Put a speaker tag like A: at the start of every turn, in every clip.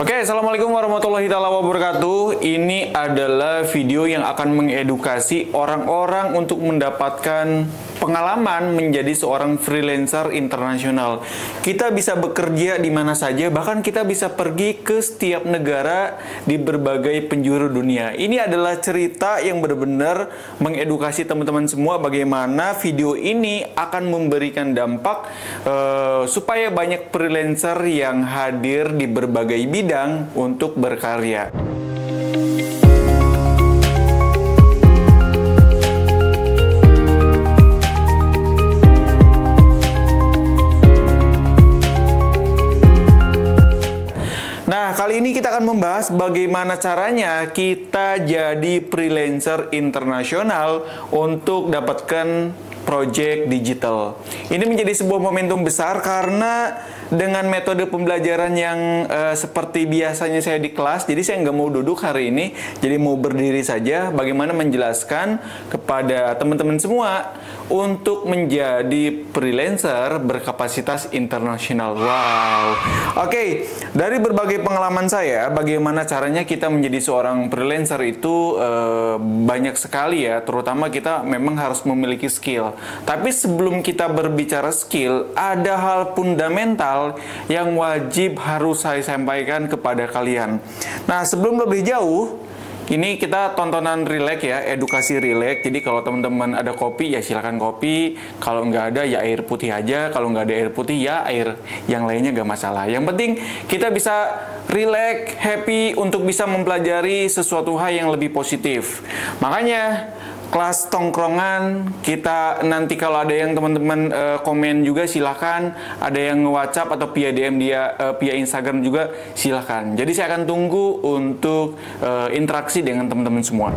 A: Oke, Assalamualaikum warahmatullahi wabarakatuh. Ini adalah video yang akan mengedukasi orang-orang untuk mendapatkan pengalaman menjadi seorang freelancer internasional. Kita bisa bekerja di mana saja, bahkan kita bisa pergi ke setiap negara di berbagai penjuru dunia. Ini adalah cerita yang benar-benar mengedukasi teman-teman semua bagaimana video ini akan memberikan dampak supaya banyak freelancer yang hadir di berbagai bidang untuk berkarya. Nah, kali ini kita akan membahas bagaimana caranya kita jadi freelancer internasional untuk dapatkan project digital. Ini menjadi sebuah momentum besar karena dengan metode pembelajaran yang seperti biasanya saya di kelas, jadi saya nggak mau duduk hari ini, jadi mau berdiri saja bagaimana menjelaskan kepada teman-teman semua untuk menjadi freelancer berkapasitas internasional. Wow. Oke, dari berbagai pengalaman saya, bagaimana caranya kita menjadi seorang freelancer itu banyak sekali ya, terutama kita memang harus memiliki skill. Tapi sebelum kita berbicara skill, ada hal fundamental yang wajib harus saya sampaikan kepada kalian. Nah, sebelum lebih jauh, ini kita tontonan relax ya, edukasi relax. Jadi kalau teman-teman ada kopi ya silakan kopi. Kalau nggak ada ya air putih aja. Kalau nggak ada air putih ya air yang lainnya nggak masalah. Yang penting kita bisa relax, happy untuk bisa mempelajari sesuatu hal yang lebih positif. Makanya kelas tongkrongan kita nanti kalau ada yang teman-teman komen juga silahkan, ada yang nge-WhatsApp atau via DM dia via Instagram juga silahkan. Jadi saya akan tunggu untuk interaksi dengan teman-teman semua.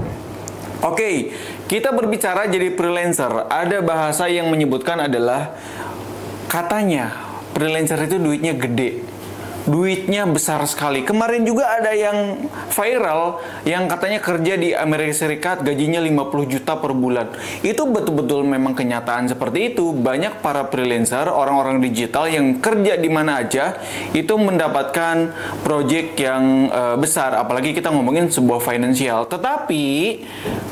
A: Oke, kita berbicara jadi freelancer. Ada bahasa yang menyebutkan adalah katanya freelancer itu duitnya gede. Duitnya besar sekali. Kemarin juga ada yang viral yang katanya kerja di Amerika Serikat gajinya 50 juta per bulan. Itu betul-betul memang kenyataan seperti itu. Banyak para freelancer, orang-orang digital yang kerja di mana aja itu mendapatkan project yang besar. Apalagi kita ngomongin sebuah financial. Tetapi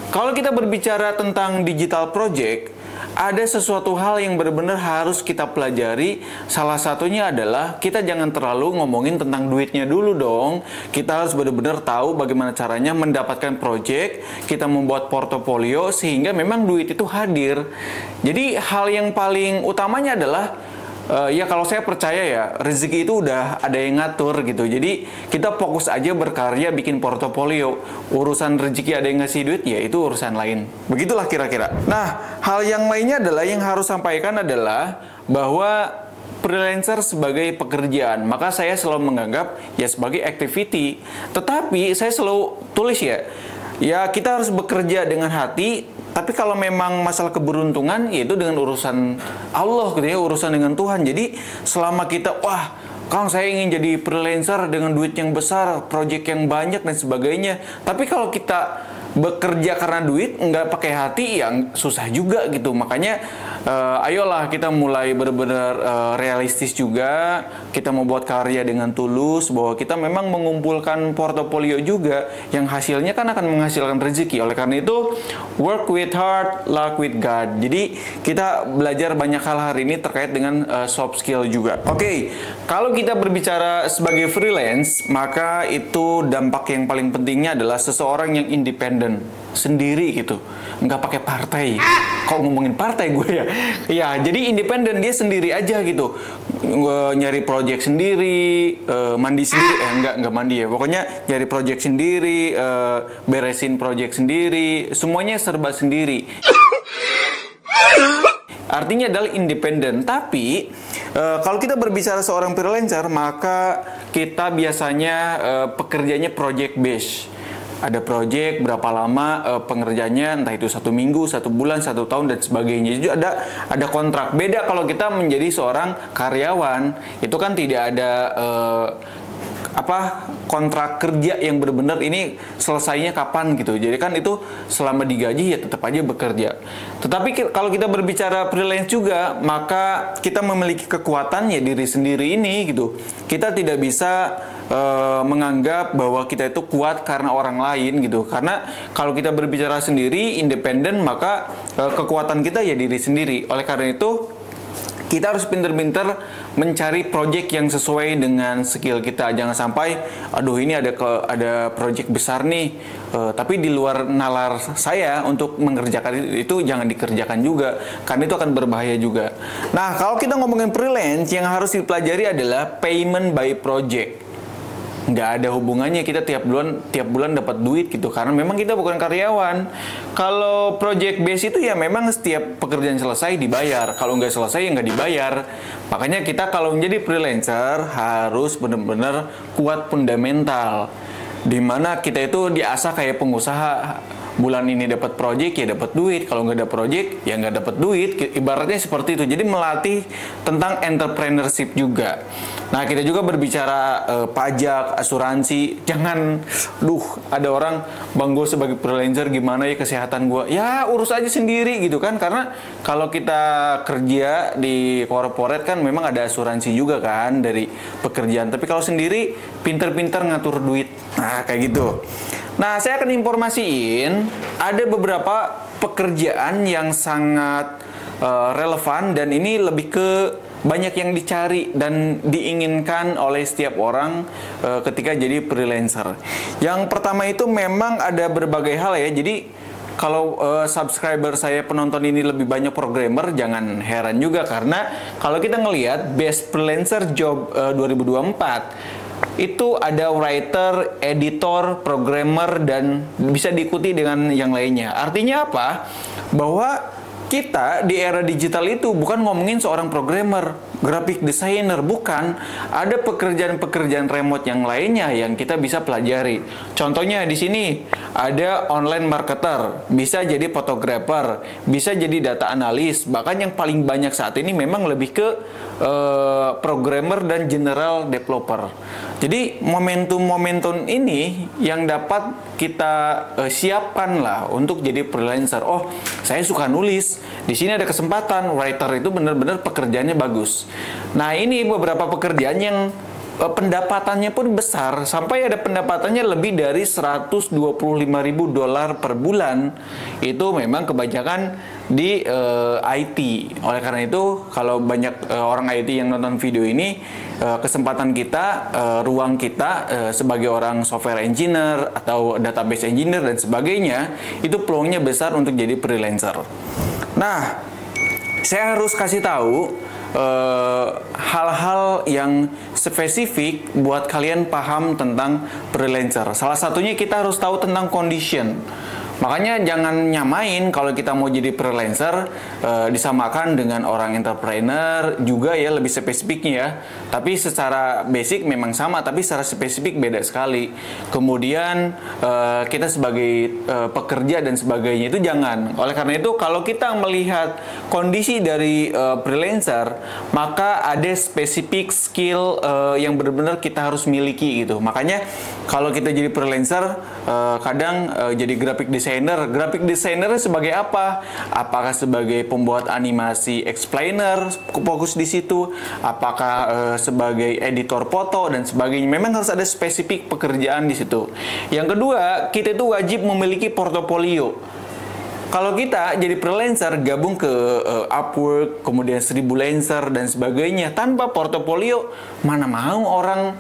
A: kalau kita berbicara tentang digital project, ada sesuatu hal yang benar-benar harus kita pelajari. Salah satunya adalah kita jangan terlalu ngomongin tentang duitnya dulu dong. Kita harus benar-benar tahu bagaimana caranya mendapatkan project, kita membuat portofolio sehingga memang duit itu hadir. Jadi hal yang paling utamanya adalah ya kalau saya percaya ya rezeki itu udah ada yang ngatur gitu. Jadi kita fokus aja berkarya bikin portofolio. Urusan rezeki ada yang ngasih duit ya itu urusan lain. Begitulah kira-kira. Nah, hal yang lainnya adalah yang harus sampaikan adalah bahwa freelancer sebagai pekerjaan, maka saya selalu menganggap ya sebagai activity. Tetapi saya selalu tulis ya kita harus bekerja dengan hati. Tapi kalau memang masalah keberuntungan, yaitu dengan urusan Allah gitu ya, urusan dengan Tuhan. Jadi selama kita, wah, Kang saya ingin jadi freelancer dengan duit yang besar, project yang banyak dan sebagainya. Tapi kalau kita bekerja karena duit, nggak pakai hati, yang susah juga gitu. Makanya ayolah kita mulai benar-benar realistis juga. Kita membuat karya dengan tulus, bahwa kita memang mengumpulkan portofolio juga yang hasilnya kan akan menghasilkan rezeki. Oleh karena itu, work with heart, luck with God. Jadi kita belajar banyak hal hari ini terkait dengan soft skill juga. Oke, kalau kita berbicara sebagai freelance, maka itu dampak yang paling pentingnya adalah seseorang yang independen sendiri gitu, nggak pakai partai. Kok ngomongin partai gue ya? Ya, jadi independen, dia sendiri aja gitu. Nyari project sendiri, mandi sendiri, nggak mandi ya. Pokoknya nyari project sendiri, beresin project sendiri, semuanya serba sendiri. Artinya adalah independen. Tapi kalau kita berbicara seorang freelancer, maka kita biasanya pekerjaannya project based. Ada project berapa lama pengerjaannya, entah itu 1 minggu, 1 bulan, 1 tahun dan sebagainya. Jadi ada kontrak. Beda kalau kita menjadi seorang karyawan, itu kan tidak ada kontrak kerja yang benar-benar ini selesainya kapan gitu. Jadi kan itu selama digaji ya tetap aja bekerja. Tetapi kalau kita berbicara freelance juga, maka kita memiliki kekuatan ya diri sendiri ini gitu. Kita tidak bisa menganggap bahwa kita itu kuat karena orang lain gitu. Karena kalau kita berbicara sendiri, independen, maka kekuatan kita ya diri sendiri. Oleh karena itu, kita harus pinter-pinter mencari project yang sesuai dengan skill kita. Jangan sampai, aduh ini ada project besar nih, tapi di luar nalar saya untuk mengerjakan itu jangan dikerjakan juga, karena itu akan berbahaya juga. Nah, kalau kita ngomongin freelance, yang harus dipelajari adalah payment by project. Nggak ada hubungannya kita tiap bulan dapat duit gitu, karena memang kita bukan karyawan. Kalau project base itu ya memang setiap pekerjaan selesai dibayar, kalau nggak selesai ya nggak dibayar. Makanya kita kalau menjadi freelancer harus benar-benar kuat fundamental, dimana kita itu diasah kayak pengusaha. Bulan ini dapat project ya dapat duit, kalau nggak ada project ya nggak dapat duit, ibaratnya seperti itu. Jadi melatih tentang entrepreneurship juga. Nah, kita juga berbicara pajak, asuransi. Jangan, ada orang, bang gue sebagai freelancer gimana ya kesehatan gue? Ya urus aja sendiri gitu kan, karena kalau kita kerja di corporate kan memang ada asuransi juga kan dari pekerjaan. Tapi kalau sendiri pinter-pinter ngatur duit. Nah, kayak gitu. Nah, saya akan informasiin ada beberapa pekerjaan yang sangat relevan dan ini lebih ke banyak yang dicari dan diinginkan oleh setiap orang ketika jadi freelancer. Yang pertama itu memang ada berbagai hal ya. Jadi kalau subscriber saya penonton ini lebih banyak programmer, jangan heran juga karena kalau kita ngelihat Best Freelancer Job 2024 itu ada writer, editor, programmer, dan bisa diikuti dengan yang lainnya. Artinya apa? Bahwa kita di era digital itu bukan ngomongin seorang programmer, graphic designer, bukan. Ada pekerjaan-pekerjaan remote yang lainnya yang kita bisa pelajari. Contohnya di sini ada online marketer, bisa jadi fotografer, bisa jadi data analis. Bahkan yang paling banyak saat ini memang lebih ke programmer dan general developer. Jadi momentum-momentum ini yang dapat kita siapkan lah untuk jadi freelancer. Oh, saya suka nulis. Di sini ada kesempatan, writer itu benar-benar pekerjaannya bagus. Nah, ini beberapa pekerjaan yang pendapatannya pun besar, sampai ada pendapatannya lebih dari 125.000 dolar per bulan. Itu memang kebanyakan di IT. Oleh karena itu, kalau banyak orang IT yang nonton video ini, kesempatan kita, ruang kita sebagai orang software engineer atau database engineer dan sebagainya, itu peluangnya besar untuk jadi freelancer. Nah, saya harus kasih tahu hal-hal yang spesifik buat kalian paham tentang freelancer. Salah satunya kita harus tahu tentang condition. Makanya jangan nyamain kalau kita mau jadi freelancer disamakan dengan orang entrepreneur juga ya, lebih spesifiknya ya. Tapi secara basic memang sama, tapi secara spesifik beda sekali. Kemudian kita sebagai pekerja dan sebagainya itu jangan. Oleh karena itu kalau kita melihat kondisi dari freelancer, maka ada spesifik skill yang benar-benar kita harus miliki gitu. Makanya kalau kita jadi freelancer kadang jadi graphic designer sebagai apa? Apakah sebagai pembuat animasi explainer, fokus di situ? Apakah sebagai editor foto dan sebagainya? Memang harus ada spesifik pekerjaan di situ. Yang kedua, kita itu wajib memiliki portofolio. Kalau kita jadi freelancer, gabung ke Upwork, kemudian 1000 Lancer dan sebagainya, tanpa portofolio, mana mau orang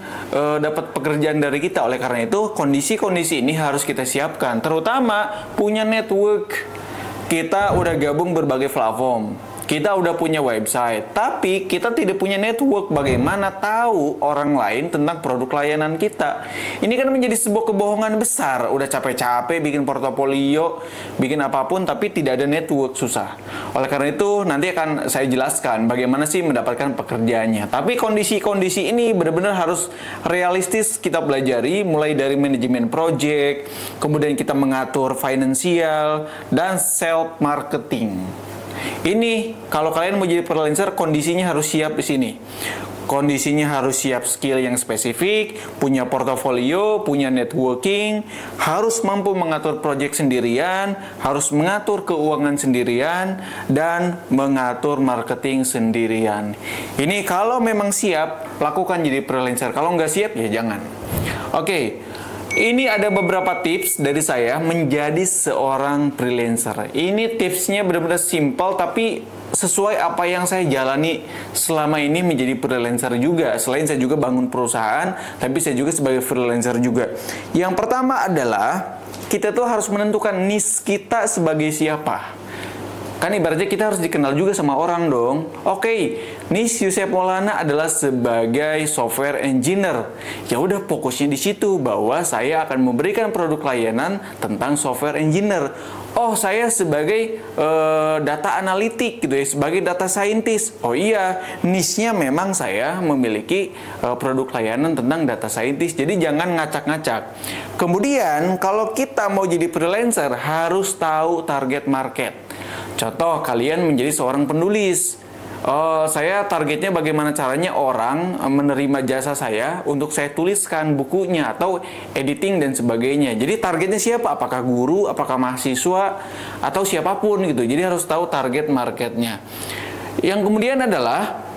A: dapat pekerjaan dari kita. Oleh karena itu, kondisi-kondisi ini harus kita siapkan, terutama punya network. Kita udah gabung berbagai platform, kita udah punya website, tapi kita tidak punya network. Bagaimana tahu orang lain tentang produk layanan kita? Ini kan menjadi sebuah kebohongan besar. Udah capek-capek bikin portofolio, bikin apapun, tapi tidak ada network, susah. Oleh karena itu, nanti akan saya jelaskan bagaimana sih mendapatkan pekerjaannya. Tapi kondisi-kondisi ini benar-benar harus realistis kita pelajari, mulai dari manajemen project, kemudian kita mengatur finansial, dan self-marketing. Ini kalau kalian mau jadi freelancer, kondisinya harus siap di sini. Kondisinya harus siap skill yang spesifik, punya portofolio, punya networking, harus mampu mengatur proyek sendirian, harus mengatur keuangan sendirian, dan mengatur marketing sendirian. Ini kalau memang siap, lakukan jadi freelancer. Kalau nggak siap, ya jangan. Oke. Ini ada beberapa tips dari saya menjadi seorang freelancer. Ini tipsnya benar-benar simpel tapi sesuai apa yang saya jalani selama ini menjadi freelancer juga. Selain saya juga bangun perusahaan, tapi saya juga sebagai freelancer juga. Yang pertama adalah kita tuh harus menentukan niche kita sebagai siapa. Kan ibaratnya kita harus dikenal juga sama orang dong. Oke, niche Yusef Maulana adalah sebagai software engineer. Ya udah fokusnya di situ bahwa saya akan memberikan produk layanan tentang software engineer. Oh, saya sebagai data analitik gitu ya, sebagai data scientist. Oh iya, niche-nya memang saya memiliki produk layanan tentang data scientist. Jadi jangan ngacak-ngacak. Kemudian kalau kita mau jadi freelancer harus tahu target market. Contoh, kalian menjadi seorang penulis. Saya targetnya bagaimana caranya orang menerima jasa saya untuk saya tuliskan bukunya atau editing dan sebagainya. Jadi targetnya siapa? Apakah guru, apakah mahasiswa, atau siapapun gitu. Jadi harus tahu target marketnya. Yang kemudian adalah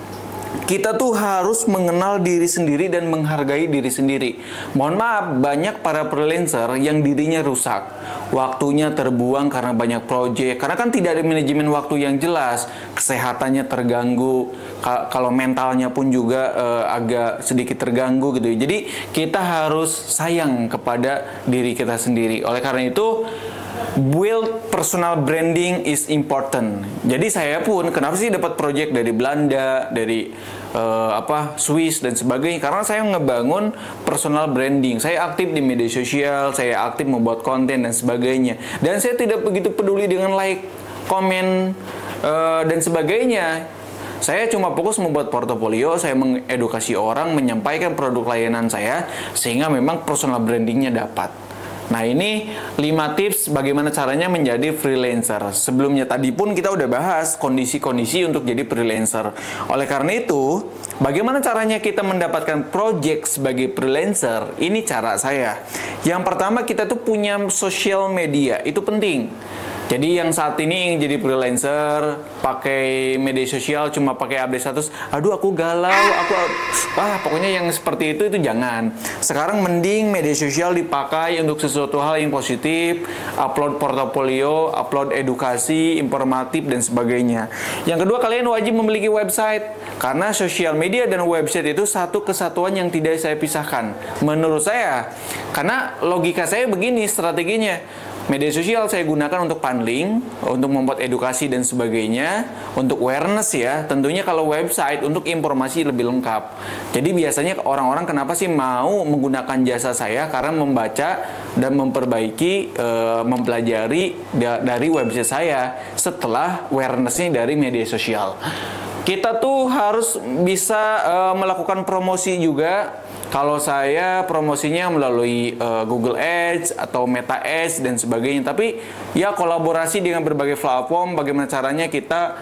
A: kita tuh harus mengenal diri sendiri dan menghargai diri sendiri. Mohon maaf, banyak para freelancer yang dirinya rusak. Waktunya terbuang karena banyak proyek. Karena kan tidak ada manajemen waktu yang jelas. Kesehatannya terganggu. Kalau mentalnya pun juga agak sedikit terganggu gitu. Jadi kita harus sayang kepada diri kita sendiri. Oleh karena itu, build personal branding is important. Jadi saya pun kenapa sih dapat project dari Belanda, dari Swiss dan sebagainya, karena saya ngebangun personal branding. Saya aktif di media sosial, saya aktif membuat konten dan sebagainya. Dan saya tidak begitu peduli dengan like, komen dan sebagainya. Saya cuma fokus membuat portofolio, saya mengedukasi orang, menyampaikan produk layanan saya sehingga memang personal brandingnya dapat. Nah, ini 5 tips bagaimana caranya menjadi freelancer. Sebelumnya tadi pun kita udah bahas kondisi-kondisi untuk jadi freelancer. Oleh karena itu, bagaimana caranya kita mendapatkan project sebagai freelancer? Ini cara saya. Yang pertama, kita tuh punya social media. Itu penting. Jadi yang saat ini yang jadi freelancer pakai media sosial cuma pakai update status, aduh aku galau, pokoknya yang seperti itu jangan. Sekarang mending media sosial dipakai untuk sesuatu hal yang positif, upload portofolio, upload edukasi, informatif dan sebagainya. Yang kedua, kalian wajib memiliki website karena sosial media dan website itu satu kesatuan yang tidak saya pisahkan. Menurut saya, karena logika saya begini strateginya. Media sosial saya gunakan untuk funneling, untuk membuat edukasi dan sebagainya, untuk awareness ya. Tentunya kalau website untuk informasi lebih lengkap. Jadi biasanya orang-orang kenapa sih mau menggunakan jasa saya? Karena membaca dan memperbaiki, mempelajari dari website saya setelah awareness-nya dari media sosial. Kita tuh harus bisa melakukan promosi juga. Kalau saya promosinya melalui Google Ads atau Meta Ads dan sebagainya. Tapi ya kolaborasi dengan berbagai platform, bagaimana caranya kita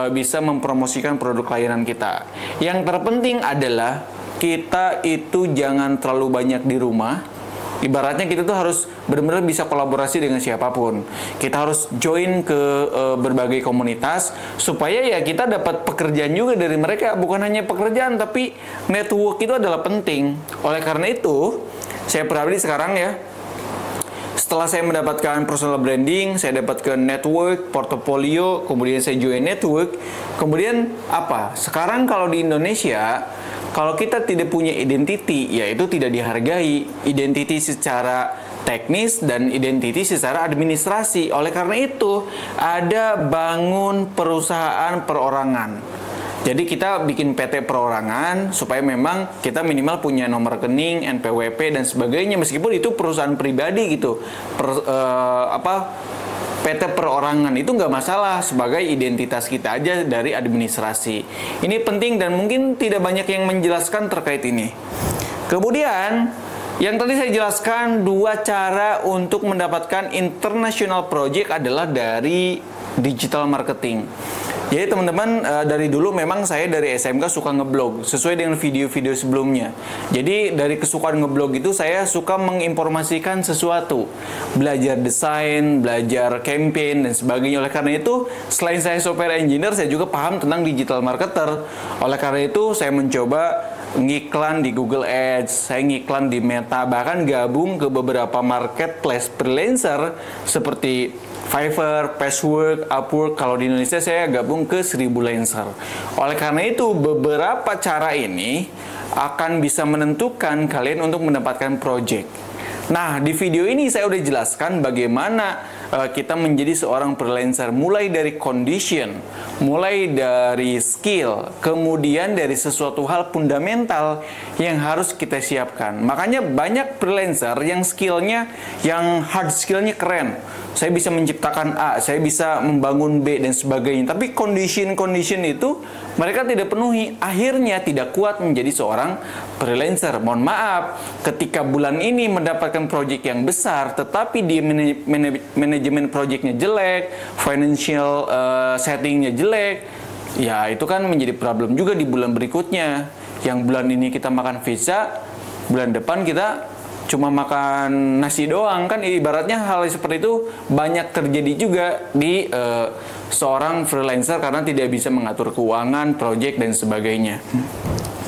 A: bisa mempromosikan produk layanan kita. Yang terpenting adalah kita itu jangan terlalu banyak di rumah. Ibaratnya kita tuh harus benar-benar bisa kolaborasi dengan siapapun. Kita harus join ke berbagai komunitas supaya ya kita dapat pekerjaan juga dari mereka. Bukan hanya pekerjaan tapi network itu adalah penting. Oleh karena itu, saya pribadi sekarang ya, setelah saya mendapatkan personal branding, saya dapatkan network, portofolio, kemudian saya join network. Kemudian apa? Sekarang kalau di Indonesia, kalau kita tidak punya identity, ya itu tidak dihargai. Identity secara teknis dan identity secara administrasi. Oleh karena itu, ada bangun perusahaan perorangan. Jadi kita bikin PT perorangan supaya memang kita minimal punya nomor rekening, NPWP dan sebagainya. Meskipun itu perusahaan pribadi gitu. PT perorangan itu nggak masalah sebagai identitas kita aja dari administrasi. Ini penting dan mungkin tidak banyak yang menjelaskan terkait ini. Kemudian yang tadi saya jelaskan 2 cara untuk mendapatkan international project adalah dari digital marketing. Jadi teman-teman, dari dulu memang saya dari SMK suka ngeblog sesuai dengan video-video sebelumnya. Jadi dari kesukaan ngeblog itu saya suka menginformasikan sesuatu, belajar desain, belajar campaign dan sebagainya. Oleh karena itu, selain saya software engineer, saya juga paham tentang digital marketer. Oleh karena itu, saya mencoba ngiklan di Google Ads, saya ngiklan di Meta, bahkan gabung ke beberapa marketplace freelancer seperti Fiverr, Passwork, Upwork. Kalau di Indonesia saya gabung ke 1000 Lancer. Oleh karena itu, beberapa cara ini akan bisa menentukan kalian untuk mendapatkan project. Nah, di video ini saya udah jelaskan bagaimana kita menjadi seorang freelancer, mulai dari condition, mulai dari skill, kemudian dari sesuatu hal fundamental yang harus kita siapkan. Makanya banyak freelancer yang skillnya, yang hard skillnya keren. Saya bisa menciptakan A, saya bisa membangun B dan sebagainya. Tapi condition itu mereka tidak penuhi. Akhirnya tidak kuat menjadi seorang freelancer. Mohon maaf, ketika bulan ini mendapatkan project yang besar, tetapi di manajemen projectnya jelek, financial settingnya jelek, ya itu kan menjadi problem juga di bulan berikutnya. Yang bulan ini kita makan pizza, bulan depan kita cuma makan nasi doang, kan ibaratnya hal seperti itu banyak terjadi juga di seorang freelancer karena tidak bisa mengatur keuangan, project dan sebagainya.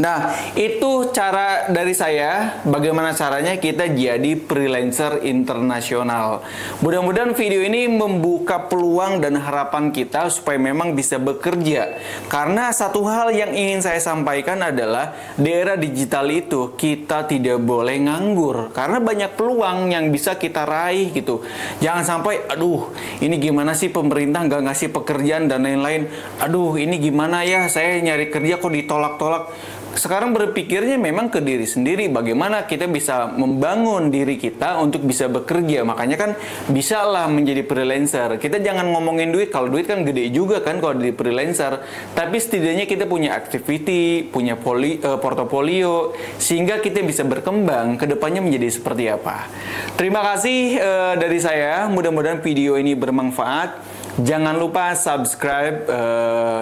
A: Nah, itu cara dari saya bagaimana caranya kita jadi freelancer internasional. Mudah-mudahan video ini membuka peluang dan harapan kita supaya memang bisa bekerja. Karena satu hal yang ingin saya sampaikan adalah di era digital itu kita tidak boleh nganggur. Karena banyak peluang yang bisa kita raih gitu. Jangan sampai, aduh ini gimana sih pemerintah nggak ngasih pekerjaan dan lain-lain. Aduh ini gimana ya, saya nyari kerja kok ditolak-tolak. Sekarang berpikirnya memang ke diri sendiri, bagaimana kita bisa membangun diri kita untuk bisa bekerja. Makanya kan bisalah menjadi freelancer. Kita jangan ngomongin duit, kalau duit kan gede juga kan kalau di freelancer. Tapi setidaknya kita punya activity, punya portofolio, sehingga kita bisa berkembang ke depannya menjadi seperti apa. Terima kasih dari saya, mudah-mudahan video ini bermanfaat. Jangan lupa subscribe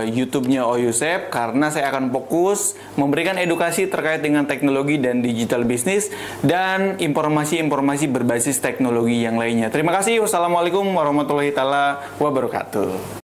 A: YouTube-nya Oyusep karena saya akan fokus memberikan edukasi terkait dengan teknologi dan digital bisnis dan informasi-informasi berbasis teknologi yang lainnya. Terima kasih. Wassalamualaikum warahmatullahi wabarakatuh.